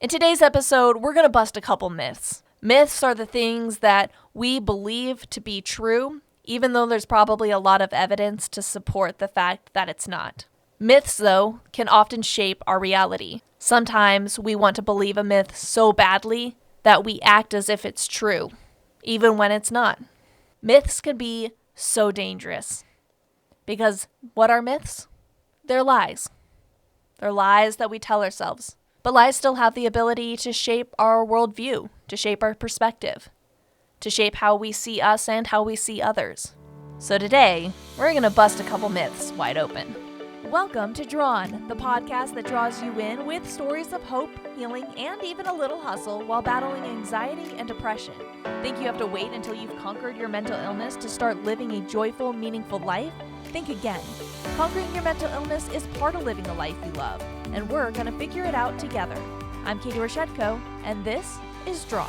In today's episode, we're going to bust a couple myths. Myths are the things that we believe to be true, even though there's probably a lot of evidence to support the fact that it's not. Myths, though, can often shape our reality. Sometimes we want to believe a myth so badly that we act as if it's true, even when it's not. Myths can be so dangerous. Because what are myths? They're lies. They're lies that we tell ourselves. But lies still have the ability to shape our worldview, to shape our perspective, to shape how we see us and how we see others. So today, we're going to bust a couple myths wide open. Welcome to Drawn, the podcast that draws you in with stories of hope, healing, and even a little hustle while battling anxiety and depression. Think you have to wait until you've conquered your mental illness to start living a joyful, meaningful life? Think again. Conquering your mental illness is part of living a life you love, and we're going to figure it out together. I'm Katie Rochedko, and this is Drawn.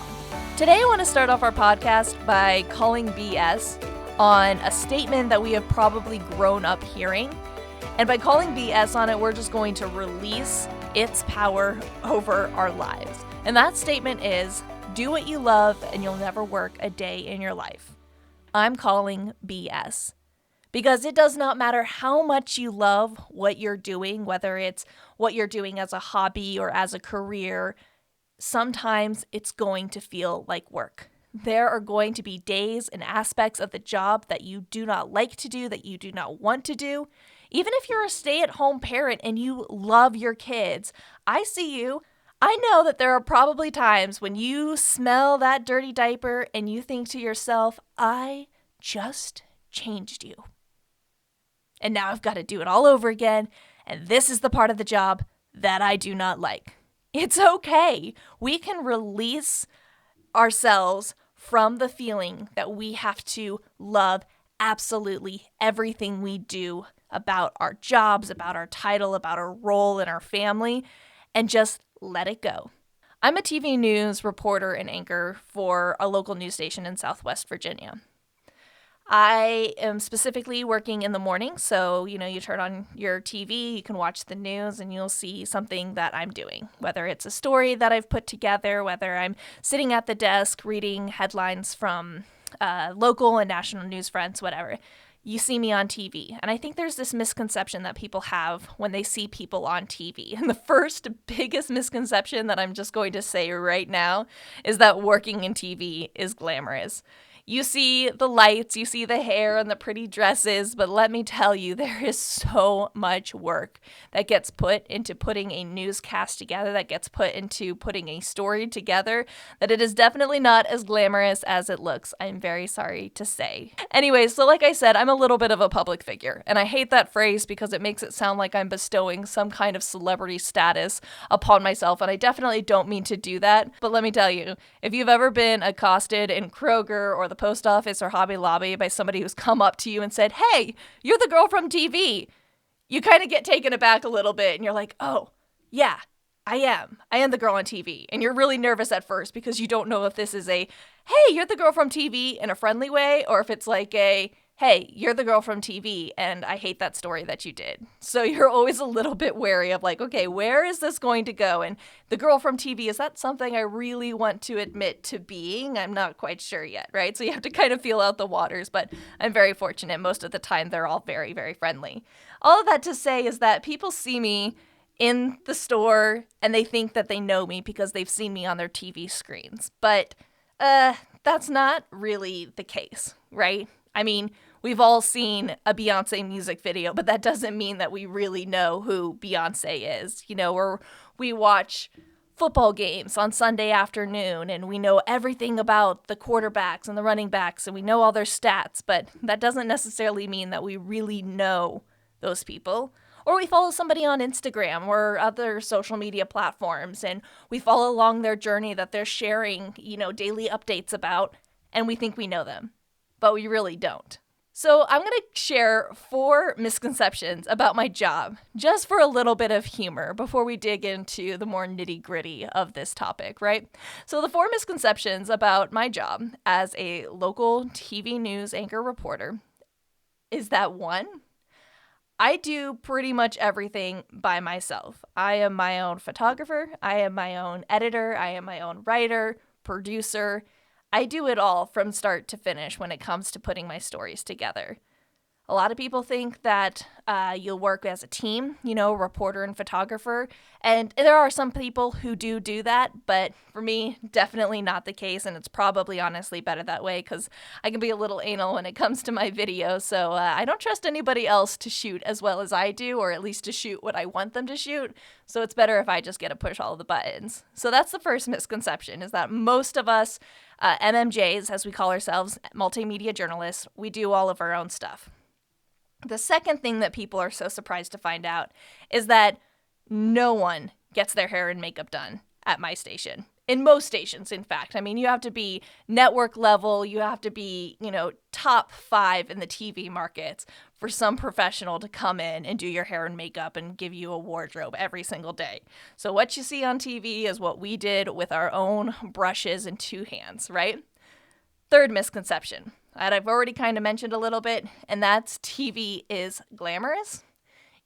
Today I want to start off our podcast by calling BS on a statement that we have probably grown up hearing. And by calling BS on it, we're just going to release its power over our lives. And that statement is, do what you love and you'll never work a day in your life. I'm calling BS. Because it does not matter how much you love what you're doing, whether it's what you're doing as a hobby or as a career, sometimes it's going to feel like work. There are going to be days and aspects of the job that you do not like to do, that you do not want to do. Even if you're a stay-at-home parent and you love your kids, I see you. I know that there are probably times when you smell that dirty diaper and you think to yourself, I just changed you. And now I've got to do it all over again, and this is the part of the job that I do not like. It's okay. We can release ourselves from the feeling that we have to love absolutely everything we do about our jobs, about our title, about our role in our family, and just let it go. I'm a TV news reporter and anchor for a local news station in Southwest Virginia. I am specifically working in the morning, so, you turn on your TV, you can watch the news, and you'll see something that I'm doing, whether it's a story that I've put together, whether I'm sitting at the desk reading headlines from local and national news fronts, whatever. You see me on TV. And I think there's this misconception that people have when they see people on TV. And the first biggest misconception that I'm just going to say right now is that working in TV is glamorous. You see the lights, you see the hair and the pretty dresses, but let me tell you, there is so much work that gets put into putting a newscast together, that gets put into putting a story together, that it is definitely not as glamorous as it looks. I'm very sorry to say. Anyway, so like I said, I'm a little bit of a public figure, and I hate that phrase because it makes it sound like I'm bestowing some kind of celebrity status upon myself, and I definitely don't mean to do that. But let me tell you, if you've ever been accosted in Kroger or the post office or Hobby Lobby by somebody who's come up to you and said, hey, you're the girl from TV, you kind of get taken aback a little bit and you're like, oh, yeah, I am the girl on TV. And you're really nervous at first because you don't know if this is a, hey, you're the girl from TV in a friendly way, or if it's like a, hey, you're the girl from TV and I hate that story that you did. So you're always a little bit wary of like, okay, where is this going to go? And the girl from TV, is that something I really want to admit to being? I'm not quite sure yet, right? So you have to kind of feel out the waters, but I'm very fortunate. Most of the time, they're all very, very friendly. All of that to say is that people see me in the store and they think that they know me because they've seen me on their TV screens. But that's not really the case, right? I mean, we've all seen a Beyonce music video, but that doesn't mean that we really know who Beyonce is. We watch football games on Sunday afternoon and we know everything about the quarterbacks and the running backs and we know all their stats, but that doesn't necessarily mean that we really know those people. Or we follow somebody on Instagram or other social media platforms and we follow along their journey that they're sharing, daily updates about, and we think we know them, but we really don't. So I'm going to share 4 misconceptions about my job, just for a little bit of humor before we dig into the more nitty-gritty of this topic, right? So the 4 misconceptions about my job as a local TV news anchor reporter is that 1, I do pretty much everything by myself. I am my own photographer, I am my own editor, I am my own writer, producer. I do it all from start to finish when it comes to putting my stories together. A lot of people think that you'll work as a team, reporter and photographer. And there are some people who do that, but for me, definitely not the case. And it's probably honestly better that way because I can be a little anal when it comes to my videos. So I don't trust anybody else to shoot as well as I do, or at least to shoot what I want them to shoot. So it's better if I just get to push all of the buttons. So that's the first misconception, is that most of us MMJs, as we call ourselves, multimedia journalists, we do all of our own stuff. The second thing that people are so surprised to find out is that no one gets their hair and makeup done at my station. In most stations, in fact. I mean, you have to be network level, you have to be, top 5 in the TV markets for some professional to come in and do your hair and makeup and give you a wardrobe every single day. So what you see on TV is what we did with our own brushes and 2 hands, right? Third misconception that I've already kind of mentioned a little bit, and that's TV is glamorous.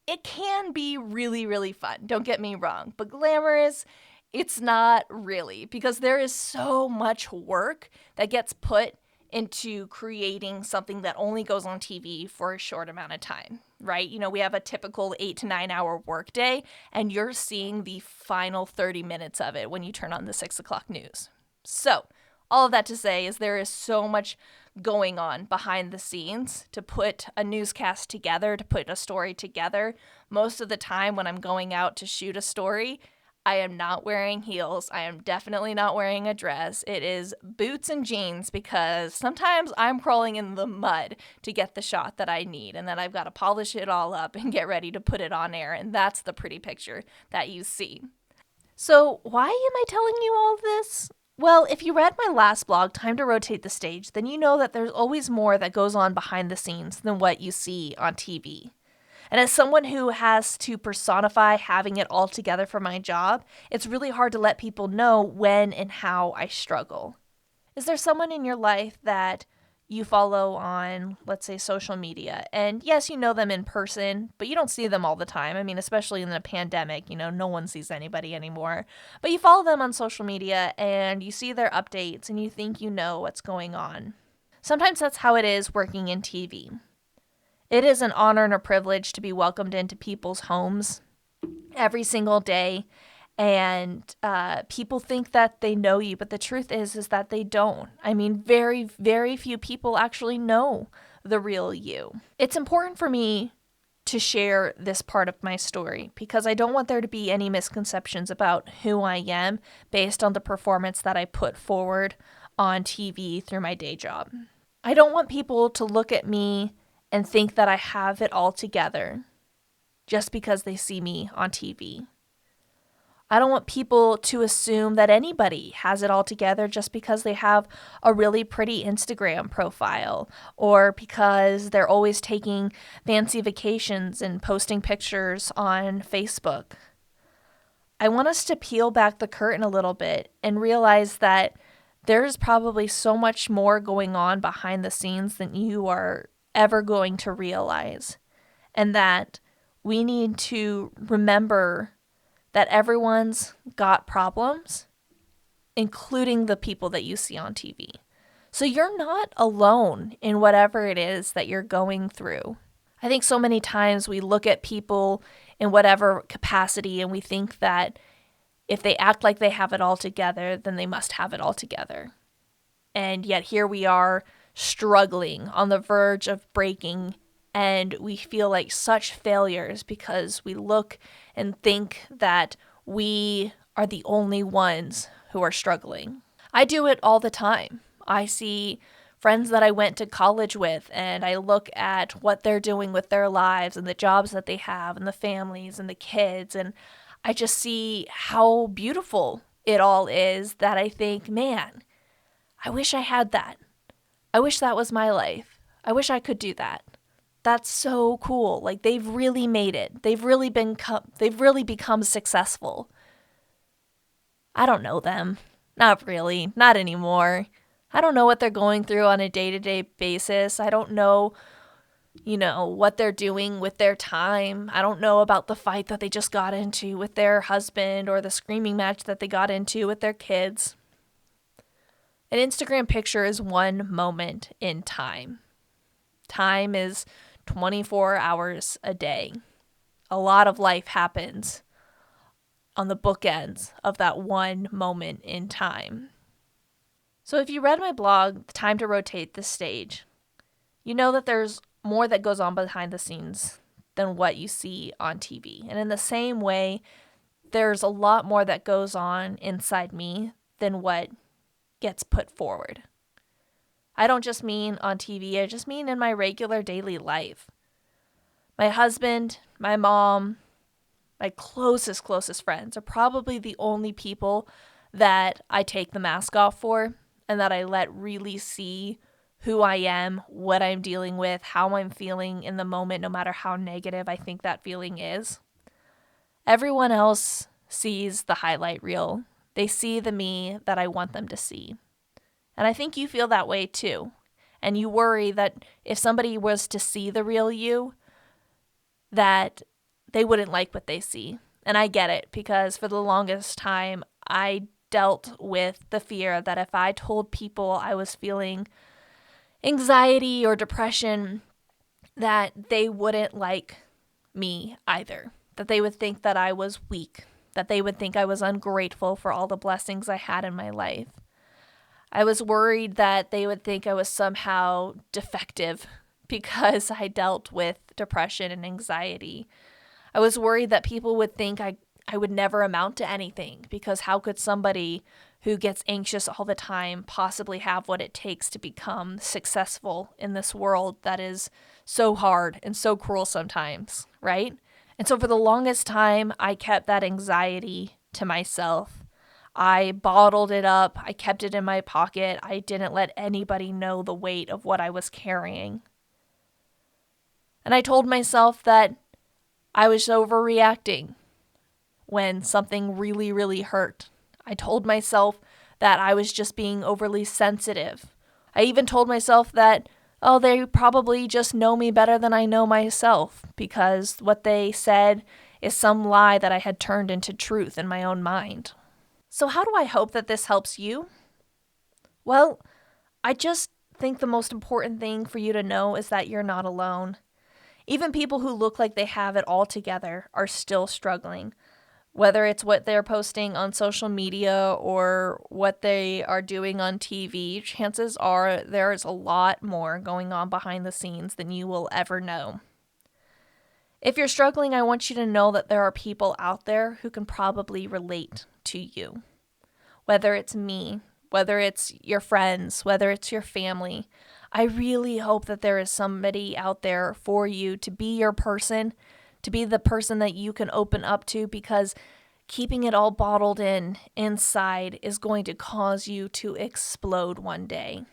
It can be really, really fun, don't get me wrong, but glamorous, it's not really, because there is so much work that gets put into creating something that only goes on TV for a short amount of time, right? We have a typical 8 to 9 hour workday, and you're seeing the final 30 minutes of it when you turn on the 6 o'clock news. So, all of that to say is there is so much going on behind the scenes to put a newscast together, to put a story together. Most of the time when I'm going out to shoot a story, I am not wearing heels. I am definitely not wearing a dress. It is boots and jeans because sometimes I'm crawling in the mud to get the shot that I need, and then I've got to polish it all up and get ready to put it on air, and that's the pretty picture that you see. So why am I telling you all this? Well, if you read my last blog, Time to Rotate the Stage, then you know that there's always more that goes on behind the scenes than what you see on TV. And as someone who has to personify having it all together for my job, it's really hard to let people know when and how I struggle. Is there someone in your life that you follow on, let's say, social media? And yes, you know them in person, but you don't see them all the time. I mean, especially in the pandemic, no one sees anybody anymore. But you follow them on social media and you see their updates and you think you know what's going on. Sometimes that's how it is working in TV. It is an honor and a privilege to be welcomed into people's homes every single day. And people think that they know you, but the truth is that they don't. I mean, very, very few people actually know the real you. It's important for me to share this part of my story because I don't want there to be any misconceptions about who I am based on the performance that I put forward on TV through my day job. I don't want people to look at me and think that I have it all together just because they see me on TV. I don't want people to assume that anybody has it all together just because they have a really pretty Instagram profile or because they're always taking fancy vacations and posting pictures on Facebook. I want us to peel back the curtain a little bit and realize that there's probably so much more going on behind the scenes than you are ever going to realize, and that we need to remember that everyone's got problems, including the people that you see on TV. So you're not alone in whatever it is that you're going through. I think so many times we look at people in whatever capacity and we think that if they act like they have it all together, then they must have it all together. And yet here we are struggling on the verge of breaking, and we feel like such failures because we look and think that we are the only ones who are struggling. I do it all the time. I see friends that I went to college with, and I look at what they're doing with their lives and the jobs that they have and the families and the kids, and I just see how beautiful it all is that I think, man, I wish I had that. I wish that was my life. I wish I could do that. That's so cool. Like, they've really made it. They've really become successful. I don't know them. Not really. Not anymore. I don't know what they're going through on a day-to-day basis. I don't know what they're doing with their time. I don't know about the fight that they just got into with their husband or the screaming match that they got into with their kids. An Instagram picture is one moment in time. Time is 24 hours a day. A lot of life happens on the bookends of that one moment in time. So if you read my blog, Time to Rotate the Stage, you know that there's more that goes on behind the scenes than what you see on TV. And in the same way, there's a lot more that goes on inside me than what gets put forward. I don't just mean on TV, I just mean in my regular daily life. My husband, my mom, my closest friends are probably the only people that I take the mask off for and that I let really see who I am, what I'm dealing with, how I'm feeling in the moment, no matter how negative I think that feeling is. Everyone else sees the highlight reel. They see the me that I want them to see. And I think you feel that way too. And you worry that if somebody was to see the real you, that they wouldn't like what they see. And I get it, because for the longest time, I dealt with the fear that if I told people I was feeling anxiety or depression, that they wouldn't like me either. That they would think that I was weak. That they would think I was ungrateful for all the blessings I had in my life. I was worried that they would think I was somehow defective because I dealt with depression and anxiety. I was worried that people would think I would never amount to anything, because how could somebody who gets anxious all the time possibly have what it takes to become successful in this world that is so hard and so cruel sometimes, right? And so for the longest time, I kept that anxiety to myself. I bottled it up. I kept it in my pocket. I didn't let anybody know the weight of what I was carrying. And I told myself that I was overreacting when something really, really hurt. I told myself that I was just being overly sensitive. I even told myself that, oh, they probably just know me better than I know myself, because what they said is some lie that I had turned into truth in my own mind. So how do I hope that this helps you? Well, I just think the most important thing for you to know is that you're not alone. Even people who look like they have it all together are still struggling. Whether it's what they're posting on social media or what they are doing on TV, chances are there's a lot more going on behind the scenes than you will ever know. If you're struggling, I want you to know that there are people out there who can probably relate to you. Whether it's me, whether it's your friends, whether it's your family, I really hope that there is somebody out there for you to be your person, to be the person that you can open up to, because keeping it all bottled inside is going to cause you to explode one day.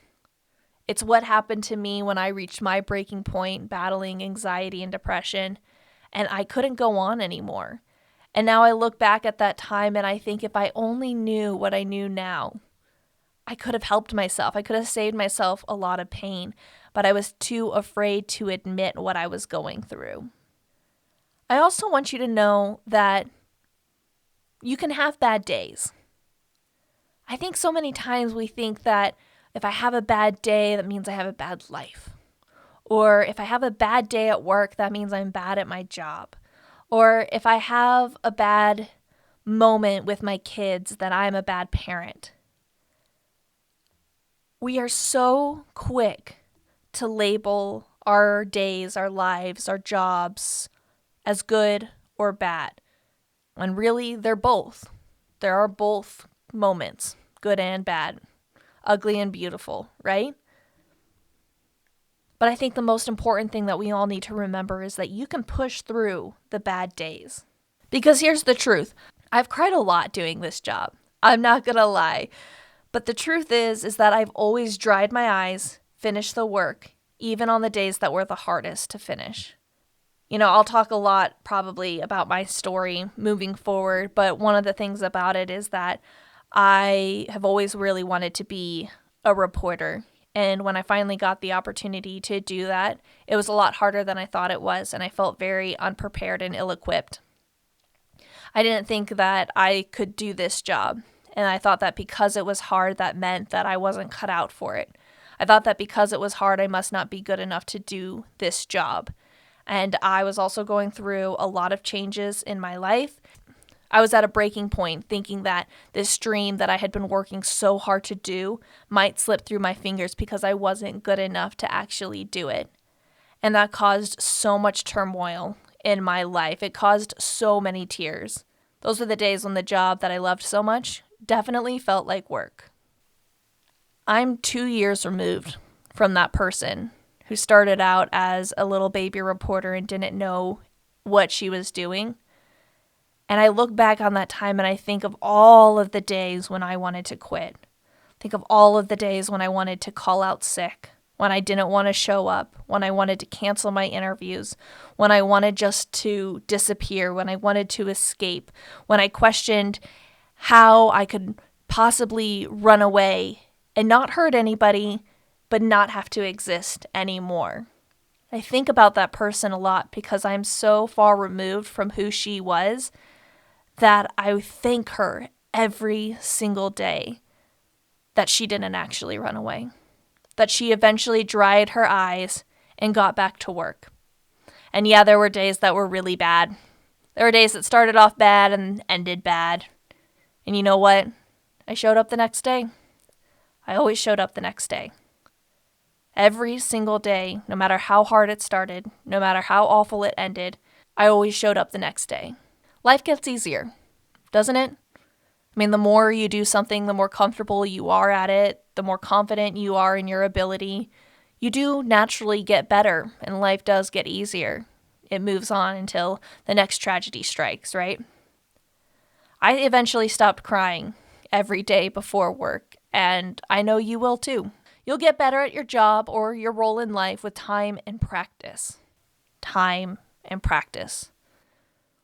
It's what happened to me when I reached my breaking point battling anxiety and depression, and I couldn't go on anymore. And now I look back at that time and I think if I only knew what I knew now, I could have helped myself. I could have saved myself a lot of pain, but I was too afraid to admit what I was going through. I also want you to know that you can have bad days. I think so many times we think that if I have a bad day, that means I have a bad life. Or if I have a bad day at work, that means I'm bad at my job. Or if I have a bad moment with my kids, that I'm a bad parent. We are so quick to label our days, our lives, our jobs as good or bad, when really they're both. There are both moments, good and bad, ugly and beautiful, right? But I think the most important thing that we all need to remember is that you can push through the bad days. Because here's the truth. I've cried a lot doing this job. I'm not gonna lie. But the truth is that I've always dried my eyes, finished the work, even on the days that were the hardest to finish. I'll talk a lot probably about my story moving forward, but one of the things about it is that I have always really wanted to be a reporter. And when I finally got the opportunity to do that, it was a lot harder than I thought it was, and I felt very unprepared and ill-equipped. I didn't think that I could do this job, and I thought that because it was hard, that meant that I wasn't cut out for it. I thought that because it was hard, I must not be good enough to do this job. And I was also going through a lot of changes in my life. I was at a breaking point, thinking that this dream that I had been working so hard to do might slip through my fingers because I wasn't good enough to actually do it. And that caused so much turmoil in my life. It caused so many tears. Those were the days when the job that I loved so much definitely felt like work. I'm 2 years removed from that person who started out as a little baby reporter and didn't know what she was doing. And I look back on that time and I think of all of the days when I wanted to quit. Think of all of the days when I wanted to call out sick, when I didn't want to show up, when I wanted to cancel my interviews, when I wanted just to disappear, when I wanted to escape, when I questioned how I could possibly run away and not hurt anybody, but not have to exist anymore. I think about that person a lot because I'm so far removed from who she was that I thank her every single day that she didn't actually run away, that she eventually dried her eyes and got back to work. And yeah, there were days that were really bad. There were days that started off bad and ended bad. And you know what? I showed up the next day. I always showed up the next day. Every single day, no matter how hard it started, no matter how awful it ended, I always showed up the next day. Life gets easier, doesn't it? I mean, the more you do something, the more comfortable you are at it, the more confident you are in your ability. You do naturally get better, and life does get easier. It moves on until the next tragedy strikes, right? I eventually stopped crying every day before work, and I know you will too. You'll get better at your job or your role in life with time and practice. Time and practice.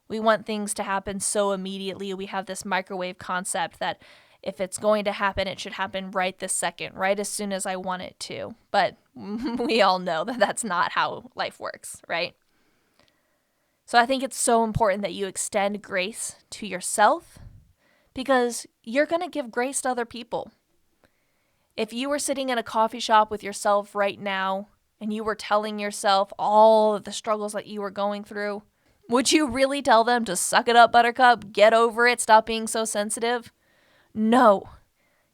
We want things to happen so immediately. We have this microwave concept that if it's going to happen, it should happen right this second, right as soon as I want it to. But we all know that that's not how life works, right? So I think it's so important that you extend grace to yourself because you're going to give grace to other people. If you were sitting in a coffee shop with yourself right now and you were telling yourself all of the struggles that you were going through, would you really tell them to suck it up, buttercup, get over it, stop being so sensitive? No.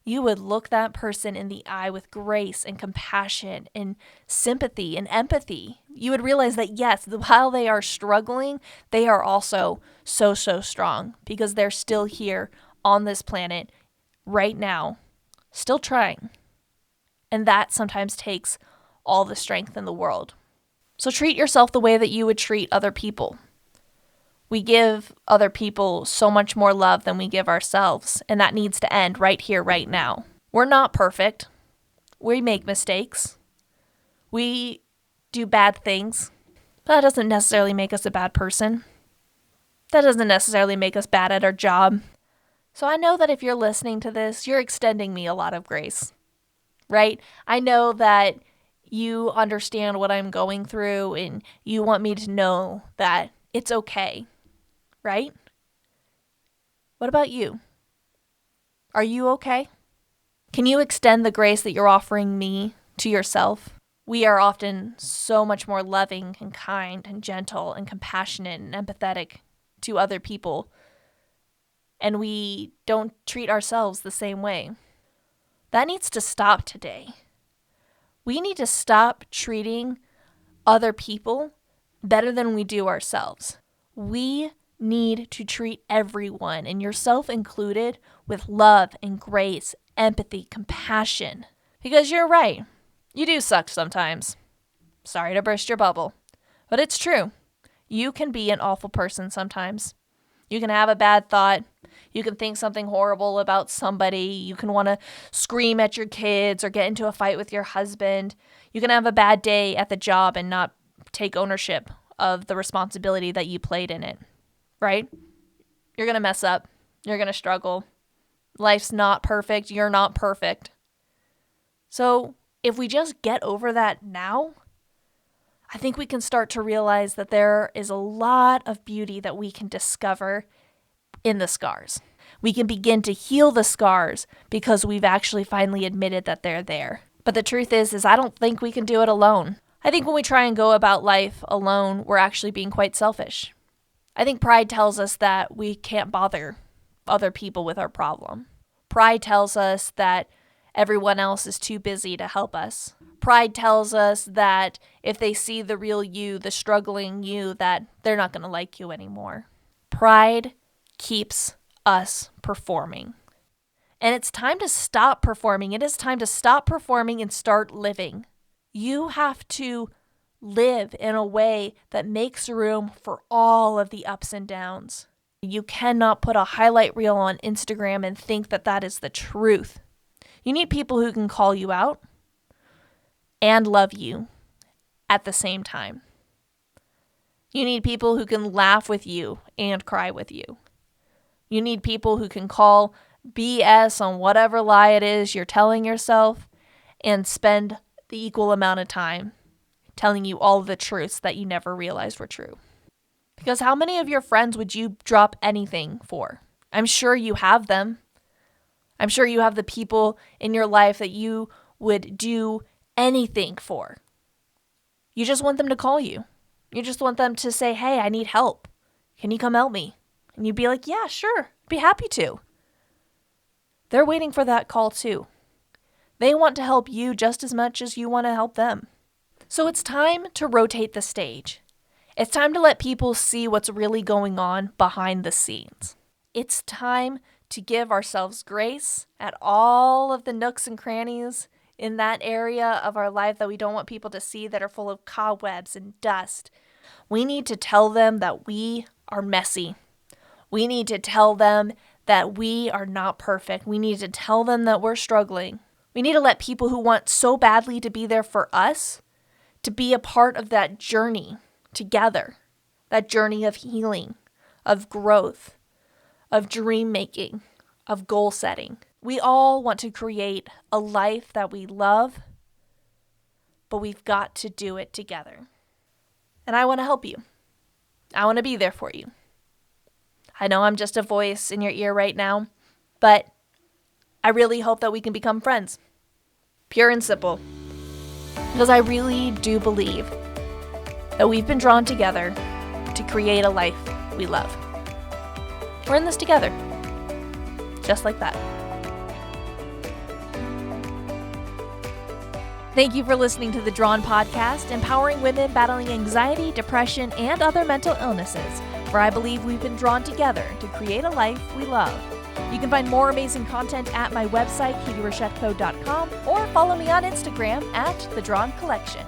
You would look that person in the eye with grace and compassion and sympathy and empathy. You would realize that yes, while they are struggling, they are also so strong because they're still here on this planet right now, still trying. And that sometimes takes all the strength in the world. So treat yourself the way that you would treat other people. We give other people so much more love than we give ourselves, and that needs to end right here, right now. We're not perfect. We make mistakes. We do bad things. But that doesn't necessarily make us a bad person. That doesn't necessarily make us bad at our job. So I know that if you're listening to this, you're extending me a lot of grace, right? I know that you understand what I'm going through and you want me to know that it's okay. Right? What about you? Are you okay? Can you extend the grace that you're offering me to yourself? We are often so much more loving and kind and gentle and compassionate and empathetic to other people, and we don't treat ourselves the same way. That needs to stop today. We need to stop treating other people better than we do ourselves. We need to treat everyone, and yourself included, with love and grace, empathy, compassion. Because you're right. You do suck sometimes. Sorry to burst your bubble. But it's true. You can be an awful person sometimes. You can have a bad thought. You can think something horrible about somebody. You can want to scream at your kids or get into a fight with your husband. You can have a bad day at the job and not take ownership of the responsibility that you played in it. Right? You're going to mess up. You're going to struggle. Life's not perfect. You're not perfect. So If we just get over that now, I think we can start to realize that there is a lot of beauty that we can discover in the scars. We can begin to heal the scars because we've actually finally admitted that they're there. But the truth is I don't think we can do it alone. I think when we try and go about life alone, we're actually being quite selfish. I think pride tells us that we can't bother other people with our problem. Pride tells us that everyone else is too busy to help us. Pride tells us that if they see the real you, the struggling you, that they're not going to like you anymore. Pride keeps us performing. And it's time to stop performing. It is time to stop performing and start living. You have to live in a way that makes room for all of the ups and downs. You cannot put a highlight reel on Instagram and think that that is the truth. You need people who can call you out and love you at the same time. You need people who can laugh with you and cry with you. You need people who can call BS on whatever lie it is you're telling yourself and spend the equal amount of time telling you all the truths that you never realized were true. Because how many of your friends would you drop anything for? I'm sure you have them. I'm sure you have the people in your life that you would do anything for. You just want them to call you. You just want them to say, hey, I need help. Can you come help me? And you'd be like, yeah, sure. I'd be happy to. They're waiting for that call too. They want to help you just as much as you want to help them. So it's time to rotate the stage. It's time to let people see what's really going on behind the scenes. It's time to give ourselves grace at all of the nooks and crannies in that area of our life that we don't want people to see, that are full of cobwebs and dust. We need to tell them that we are messy. We need to tell them that we are not perfect. We need to tell them that we're struggling. We need to let people who want so badly to be there for us to be a part of that journey together, that journey of healing, of growth, of dream making, of goal setting. We all want to create a life that we love, but we've got to do it together. And I want to help you. I want to be there for you. I know I'm just a voice in your ear right now, but I really hope that we can become friends. Pure and simple. Because I really do believe that we've been drawn together to create a life we love. We're in this together. Just like that. Thank you for listening to the Drawn Podcast, empowering women battling anxiety, depression, and other mental illnesses, where I believe we've been drawn together to create a life we love. You can find more amazing content at my website, KatieRochetteCo.com, or follow me on Instagram at The Drawn Collection.